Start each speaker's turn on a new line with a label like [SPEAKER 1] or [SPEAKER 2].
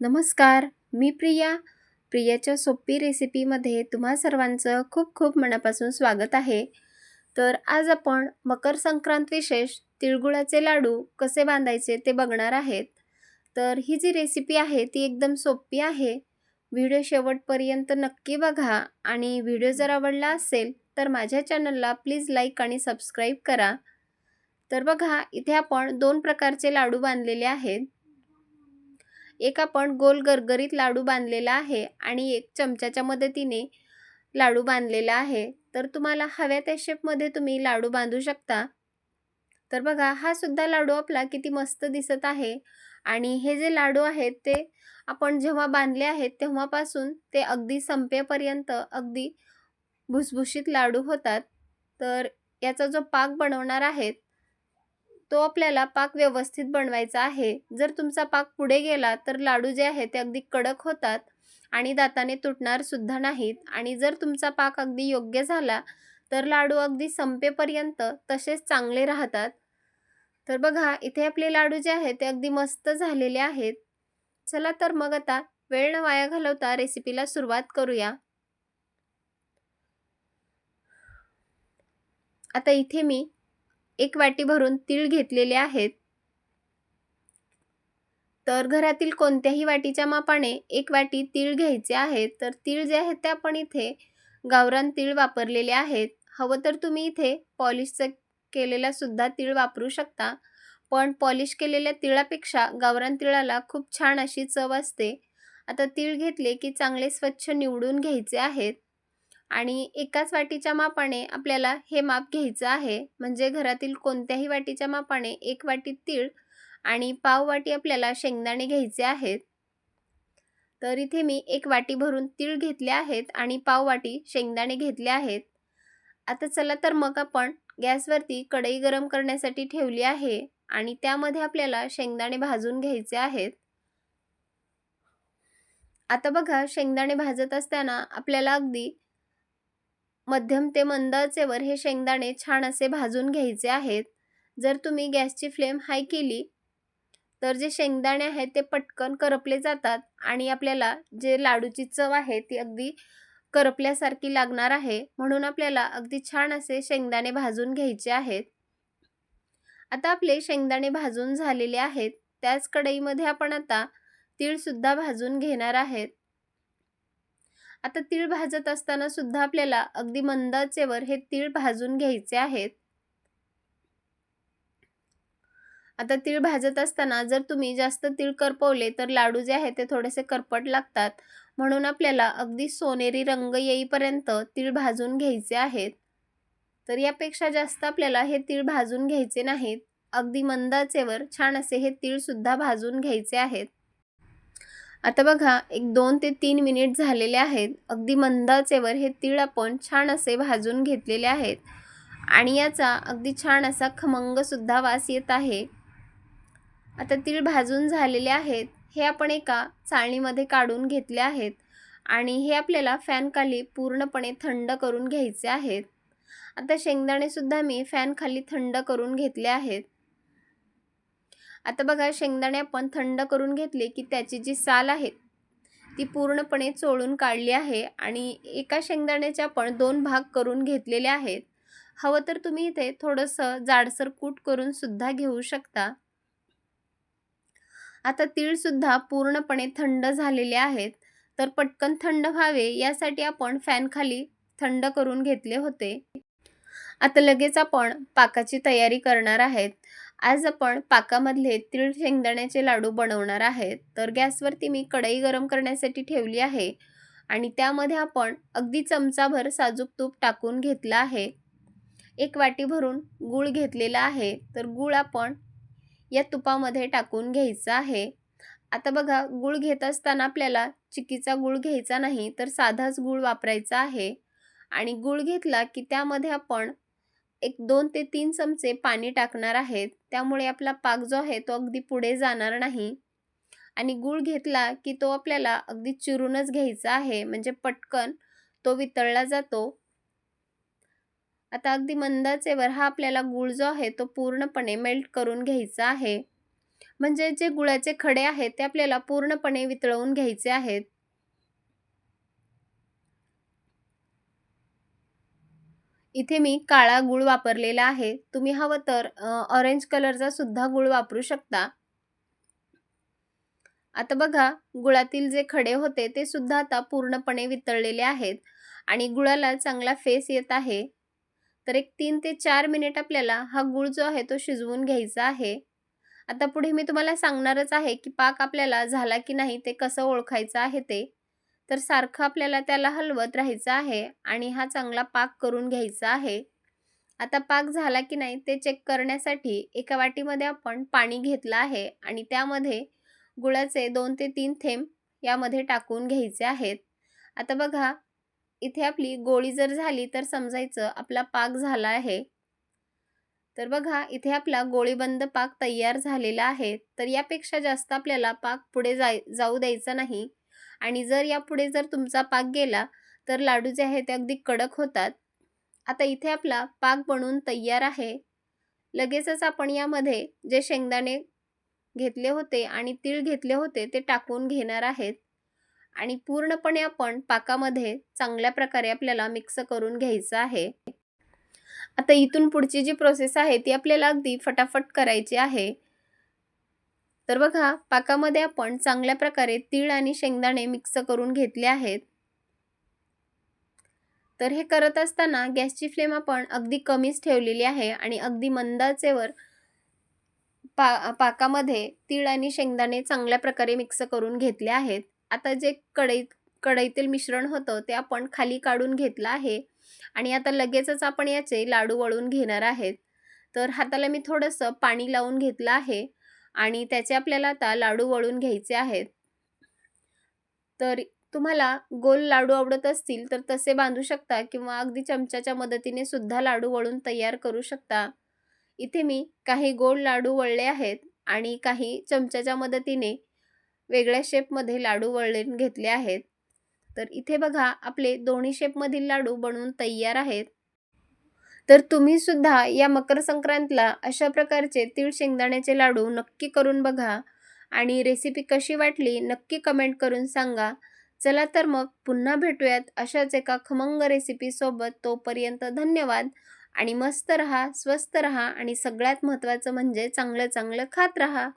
[SPEAKER 1] नमस्कार, मी प्रिया. प्रियाच्या सोपी रेसिपीमध्ये तुम्हा सर्वांचं खूप खूप मनापासून स्वागत आहे. तर आज आपण मकर संक्रांत विशेष तिळगुळाचे लाडू कसे बांधायचे ते बघणार आहेत. तर ही जी रेसिपी आहे ती एकदम सोपी आहे. व्हिडिओ शेवटपर्यंत नक्की बघा आणि व्हिडिओ जर आवडला असेल तर माझ्या चॅनलला प्लीज लाईक आणि सबस्क्राईब करा. तर बघा, इथे आपण 2 प्रकारचे लाडू बांधलेले आहेत. एक आपण गोल गरगरीत लाडू बांधलेला आहे आणि एक चमच्याच्या मदतीने लाडू बांधलेला आहे. तर तुम्हाला हव्या त्या शेपमध्ये तुम्ही लाडू बांधू शकता. तर बघा, हा सुद्धा लाडू आपला किती मस्त दिसत आहे आणि हे जे लाडू आहेत ते आपण जेव्हा बांधले आहेत तेव्हापासून ते अगदी संपेपर्यंत अगदी भुसभुशीत लाडू होतात. तर याचा जो पाक बनवणार आहे तो आपल्याला पाक व्यवस्थित बनवायचा आहे. जर तुमचा पाक पुढे गेला तर लाडू जे आहेत ते अगदी कडक होतात आणि दाताने तुटणार सुद्धा नाहीत. आणि जर तुमचा पाक अगदी योग्य झाला तर लाडू अगदी संपेपर्यंत तसेच चांगले राहतात. तर बघा, इथे आपले लाडू जे आहेत ते अगदी मस्त झालेले आहेत. चला तर मग आता वेळ न वाया घालवता रेसिपीला सुरुवात करूया. आता इथे मी 1 वाटी भरून तीळ घेतलेले आहेत. तर घरातील कोणत्याही वाटीच्या मापाने 1 वाटी तीळ घ्यायचे आहेत. तर तीळ जे आहेत ते आपण इथे गावरान तीळ वापरलेले आहेत. हवं तर तुम्ही इथे पॉलिशचं केलेला सुद्धा तीळ वापरू शकता. पण पॉलिश केलेल्या तिळापेक्षा गावरान तिळाला खूप छान अशी चव असते. आता तीळ घेतले की चांगले स्वच्छ निवडून घ्यायचे आहेत आणि एकाच वाटीच्या मापाने आपल्याला हे माप घ्यायचं आहे. म्हणजे घरातील कोणत्याही वाटीच्या मापाने 1 वाटी तीळ आणि पाव वाटी आपल्याला शेंगदाणे घ्यायचे आहेत. तर इथे मी 1 वाटी भरून तीळ घेतले आहेत आणि पाव वाटी शेंगदाणे घेतले आहेत. आता चला तर मग आपण गॅसवरती कढई गरम करण्यासाठी ठेवली आहे आणि त्यामध्ये आपल्याला शेंगदाणे भाजून घ्यायचे आहेत. आता बघा, शेंगदाणे भाजत असताना आपल्याला अगदी मध्यम ते मंद आचेवर हे शेंगदाणे छान असे भाजून घ्यायचे आहेत. जर तुम्ही गॅसची फ्लेम हाय केली तर जे शेंगदाणे आहेत ते पटकन करपले जातात आणि आपल्याला जे लाडूची चव आहे ती अगदी करपल्यासारखी लागणार आहे. म्हणून आपल्याला अगदी छान असे शेंगदाणे भाजून घ्यायचे आहेत. आता आपले शेंगदाणे भाजून झालेले आहेत. त्याच कढईमध्ये आपण आता तीळ सुद्धा भाजून घेणार आहेत. आता तीळ भाजत असताना सुद्धा आपल्याला अगदी मंद आचेवर हे तीळ भाजून घ्यायचे आहेत. आता तीळ भाजत असताना जर तुम्ही जास्त तीळ करपवले तर लाडू जे आहेत ते थोडेसे करपट लागतात. म्हणून आपल्याला अगदी सोनेरी रंग येईपर्यंत तीळ भाजून घ्यायचे आहेत. तर यापेक्षा जास्त आपल्याला हे तीळ भाजून घ्यायचे नाहीत. अगदी मंद आचेवर छान असे हे तीळ सुद्धा भाजून घ्यायचे आहेत. आता बघा, एक 2 ते 3 मिनिट झालेले आहेत. अगदी मंद आचेवर हे तीळ आपण छान असे भाजून घेतलेले आहेत आणि याचा अगदी छान असा खमंग सुद्धा वास येत आहे. आता तीळ भाजून झालेले आहेत. हे आपण एका चाळणीमध्ये काढून घेतले आहेत आणि हे आपल्याला फॅन खाली पूर्णपणे थंड करून घ्यायचे आहेत. आता शेंगदाणे सुद्धा मी फॅन खाली थंड करून घेतले आहेत. आता बघा, शेंगदाणे आपण थंड करून घेतले की त्याची जी साल आहे ती पूर्णपणे चोळून काढली आहे आणि एका शेंगदाण्याचे आपण 2 भाग करून घेतलेले आहेत. हवं तर तुम्ही इथे थोडंसं जाडसर कूट करून सुद्धा घेऊ शकता. आता तीळ सुद्धा पूर्णपणे थंड झालेले आहेत. तर पटकन थंड व्हावे यासाठी आपण फॅन खाली थंड करून घेतले होते. आता लगेच आपण पाकाची तयारी करणार आहेत. आज आपण पाकामधले तीळ शेंगदाण्याचे लाडू बनवणार आहेत. तर गॅसवरती मी कढई गरम करण्यासाठी ठेवली आहे आणि त्यामध्ये आपण अगदी चमचाभर साजूक तूप टाकून घेतलं आहे. 1 वाटी भरून गूळ घेतलेला आहे. तर गूळ आपण या तुपामध्ये टाकून घ्यायचा आहे. आता बघा, गूळ घेत असताना आपल्याला चिक्कीचा गूळ घ्यायचा नाही तर साधाच गूळ वापरायचा आहे. आणि गूळ घेतला की त्यामध्ये आपण एक 2 ते 3 चमचे पाणी टाकणार आहेत. त्यामुळे आपला पाक जो आहे तो अगदी पुढे जाणार नाही. आणि गूळ घेतला की तो आपल्याला अगदी चिरूनच घ्यायचा आहे, म्हणजे पटकन तो वितळला जातो. आता अगदी मंद आचेवर हा आपल्याला गूळ जो आहे तो पूर्णपणे मेल्ट करून घ्यायचा आहे. म्हणजे जे गुळाचे खडे आहेत ते आपल्याला पूर्णपणे वितळवून घ्यायचे आहेत. इथे मी काळा गूळ वापरलेला आहे. तुम्ही हवं तर ऑरेंज कलरचा सुद्धा गूळ वापरू शकता. आता बघा, गुळातील जे खडे होते ते सुद्धा आता पूर्णपणे वितळलेले आहेत आणि गुळाला चांगला फेस येत आहे. तर एक 3 ते 4 मिनिट आपल्याला हा गूळ जो आहे तो शिजवून घ्यायचा आहे. आता पुढे मी तुम्हाला सांगणारच आहे, की पाक आपल्याला झाला की नाही ते कसं ओळखायचं आहे ते. तर सारखं आपल्याला त्याला हलवत राहायचं आहे आणि हा चांगला पाक करून घ्यायचा आहे. आता पाक झाला की नाही ते चेक करण्यासाठी एका वाटीमध्ये आपण पाणी घेतलं आहे आणि त्यामध्ये गुळाचे 2 ते 3 थेंब यामध्ये टाकून घ्यायचे आहेत. आता बघा, इथे आपली गोळी जर झाली तर समजायचं आपला पाक झाला आहे. तर बघा, इथे आपला गोळीबंद पाक तयार झालेला आहे. तर यापेक्षा जास्त आपल्याला पाक पुढे जाऊ द्यायचा नाही आणि जर यापुढे जर तुमचा पाक गेला तर लाडू जे आहेत ते अगदी कडक होतात. आता इथे आपला पाक बनवून तयार आहे. लगेचच आपण यामध्ये जे शेंगदाणे घेतले होते आणि तीळ घेतले होते ते टाकून घेणार आहेत आणि पूर्णपणे आपण पाकामध्ये चांगल्या प्रकारे आपल्याला मिक्स करून घ्यायचं आहे. आता इथून पुढची जी प्रोसेस आहे ती आपल्याला अगदी फटाफट करायची आहे. तर बघा, पाकामध्ये आपण चांगल्या प्रकारे तीळ आणि शेंगदाणे मिक्स करून घेतले आहेत. तर हे करत असताना गॅसची फ्लेम आपण अगदी कमीच ठेवलेली आहे आणि अगदी मंद आचेवर पाकामध्ये तीळ आणि शेंगदाणे चांगल्या प्रकारे मिक्स करून घेतले आहेत. आता जे कढईतील मिश्रण होतं ते आपण खाली काढून घेतलं आहे आणि आता लगेचच आपण याचे लाडू वळून घेणार आहेत. तर हाताला मी थोडंसं पाणी लावून घेतलं आहे आणि त्याचे आपल्याला आता लाडू वळून घ्यायचे आहेत. तर तुम्हाला गोल लाडू आवडत असतील तर तसे बांधू शकता किंवा अगदी चमच्याच्या मदतीने सुद्धा लाडू वळून तयार करू शकता. इथे मी काही गोल लाडू वळले आहेत आणि काही चमच्याच्या मदतीने वेगळ्या शेपमध्ये लाडू वळून घेतले आहेत. तर इथे बघा, आपले दोन्ही शेपमधील लाडू बनवून तयार आहेत. तर तुम्ही सुद्धा या मकर संक्रांतला अशा प्रकारचे तीळ शेंगदाण्याचे लाडू नक्की करून बघा आणि रेसिपी कशी वाटली नक्की कमेंट करून सांगा. चला तर मग पुन्हा भेटूयात अशाच एका खमंग रेसिपीसोबत. तोपर्यंत धन्यवाद आणि मस्त रहा, स्वस्त रहा आणि सगळ्यात महत्त्वाचं म्हणजे चांगलं चांगलं खात रहा.